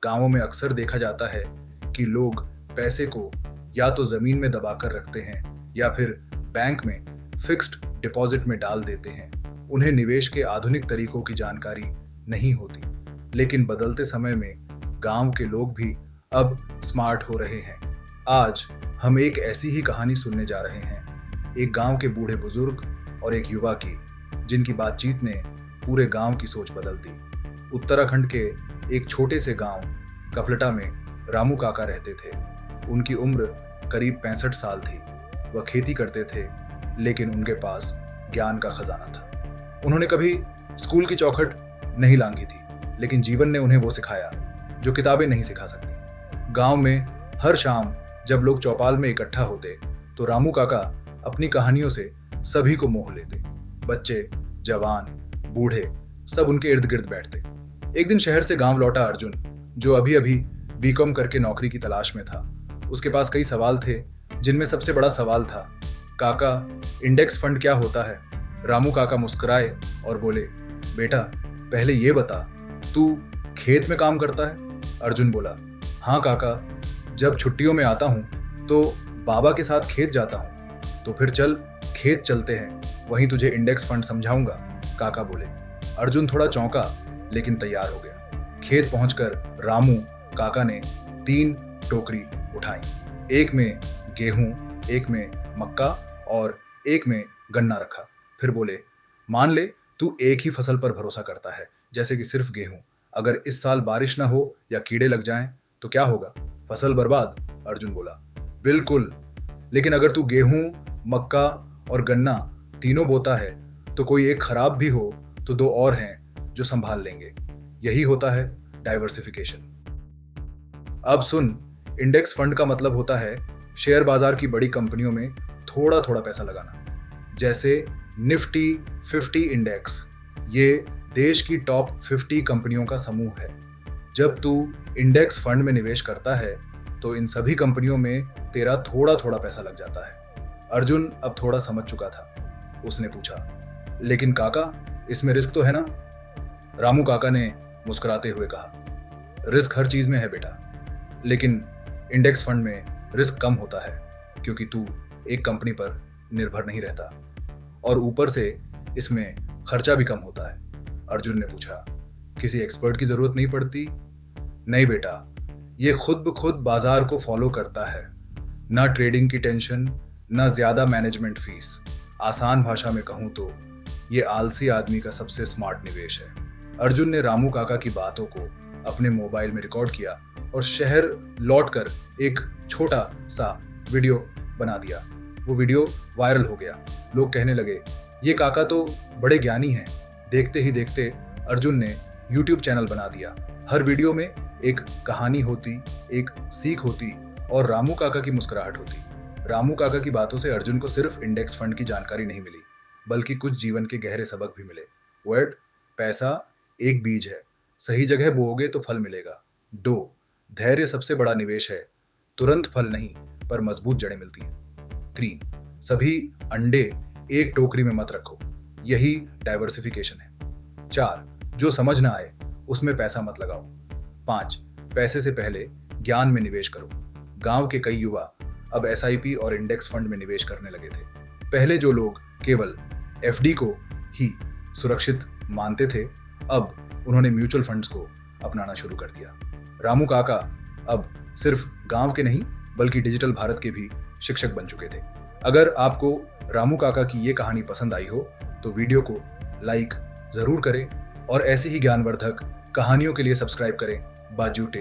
गांवों में अक्सर देखा जाता है कि लोग पैसे को या तो जमीन में दबाकर रखते हैं या फिर बैंक में फिक्स्ड डिपॉजिट में डाल देते हैं। उन्हें निवेश के आधुनिक तरीकों की जानकारी नहीं होती। लेकिन बदलते समय में गांव के लोग भी अब स्मार्ट हो रहे हैं। आज हम एक ऐसी ही कहानी सुनने जा रहे हैं, एक गांव के बूढ़े बुजुर्ग और एक युवा की, जिनकी बातचीत ने पूरे गांव की सोच बदल दी। उत्तराखंड के एक छोटे से गांव कफलटा में रामू काका रहते थे। उनकी उम्र करीब 65 साल थी। वह खेती करते थे, लेकिन उनके पास ज्ञान का खजाना था। उन्होंने कभी स्कूल की चौखट नहीं लांघी थी, लेकिन जीवन ने उन्हें वो सिखाया जो किताबें नहीं सिखा सकती। गांव में हर शाम जब लोग चौपाल में इकट्ठा होते तो रामू काका अपनी कहानियों से सभी को मोह लेते। बच्चे, जवान, बूढ़े सब उनके इर्द गिर्द बैठते। एक दिन शहर से गांव लौटा अर्जुन, जो अभी अभी बीकॉम करके नौकरी की तलाश में था। उसके पास कई सवाल थे, जिनमें सबसे बड़ा सवाल था, काका, इंडेक्स फंड क्या होता है? रामू काका मुस्कुराए और बोले, बेटा पहले ये बता, तू खेत में काम करता है? अर्जुन बोला, हाँ काका, जब छुट्टियों में आता हूँ तो बाबा के साथ खेत जाता हूँ। तो फिर चल खेत चलते हैं, वहीं तुझे इंडेक्स फंड समझाऊंगा, काका बोले। अर्जुन थोड़ा चौंका, लेकिन तैयार हो गया। खेत पहुंचकर रामू काका ने 3 टोकरी उठाई। एक में गेहूं, एक में मक्का और एक में गन्ना रखा। फिर बोले, मान ले तू एक ही फसल पर भरोसा करता है, जैसे कि सिर्फ गेहूं। अगर इस साल बारिश ना हो या कीड़े लग जाएं तो क्या होगा? फसल बर्बाद, अर्जुन बोला। बिल्कुल, लेकिन अगर तू गेहूं, मक्का और गन्ना तीनों बोता है तो कोई एक खराब भी हो तो 2 और हैं जो संभाल लेंगे। यही होता है डाइवर्सिफिकेशन। अब सुन, इंडेक्स फंड का मतलब होता है शेयर बाजार की बड़ी कंपनियों में थोड़ा थोड़ा पैसा लगाना। जैसे निफ्टी 50 इंडेक्स, ये देश की टॉप 50 कंपनियों का समूह है। जब तू इंडेक्स फंड में निवेश करता है तो इन सभी कंपनियों में तेरा थोड़ा थोड़ा पैसा लग जाता है। अर्जुन अब थोड़ा समझ चुका था। उसने पूछा, लेकिन काका, इसमें रिस्क तो है ना? रामू काका ने मुस्कुराते हुए कहा, रिस्क हर चीज में है बेटा, लेकिन इंडेक्स फंड में रिस्क कम होता है, क्योंकि तू एक कंपनी पर निर्भर नहीं रहता और ऊपर से इसमें खर्चा भी कम होता है। अर्जुन ने पूछा, किसी एक्सपर्ट की जरूरत नहीं पड़ती? नहीं बेटा, ये खुद ब खुद बाजार को फॉलो करता है। ना ट्रेडिंग की टेंशन, ना ज्यादा मैनेजमेंट फीस। आसान भाषा में कहूं तो ये आलसी आदमी का सबसे स्मार्ट निवेश है। अर्जुन ने रामू काका की बातों को अपने मोबाइल में रिकॉर्ड किया और शहर लौटकर एक छोटा सा वीडियो बना दिया। वो वीडियो वायरल हो गया। लोग कहने लगे, ये काका तो बड़े ज्ञानी हैं। देखते ही देखते अर्जुन ने YouTube चैनल बना दिया। हर वीडियो में एक कहानी होती, एक सीख होती और रामू काका की मुस्कुराहट होती। रामू काका की बातों से अर्जुन को सिर्फ इंडेक्स फंड की जानकारी नहीं मिली, बल्कि कुछ जीवन के गहरे सबक भी मिले। वर्ड, पैसा एक बीज है, सही जगह बोओगे तो फल मिलेगा। 2, धैर्य सबसे बड़ा निवेश है, तुरंत फल नहीं पर मजबूत जड़ें मिलती हैं। 3, सभी अंडे एक टोकरी में मत रखो, यही डाइवर्सिफिकेशन है। 4, जो समझ ना आए उसमें पैसा मत लगाओ। 5, पैसे से पहले ज्ञान में निवेश करो। गांव के कई युवा अब SIP और इंडेक्स फंड में निवेश करने लगे थे। पहले जो लोग केवल FD को ही सुरक्षित मानते थे, अब उन्होंने म्यूचुअल फंड्स को अपनाना शुरू कर दिया। रामू काका अब सिर्फ गांव के नहीं, बल्कि डिजिटल भारत के भी शिक्षक बन चुके थे। अगर आपको रामू काका की ये कहानी पसंद आई हो तो वीडियो को लाइक जरूर करें और ऐसी ही ज्ञानवर्धक कहानियों के लिए सब्सक्राइब करें बाजू टे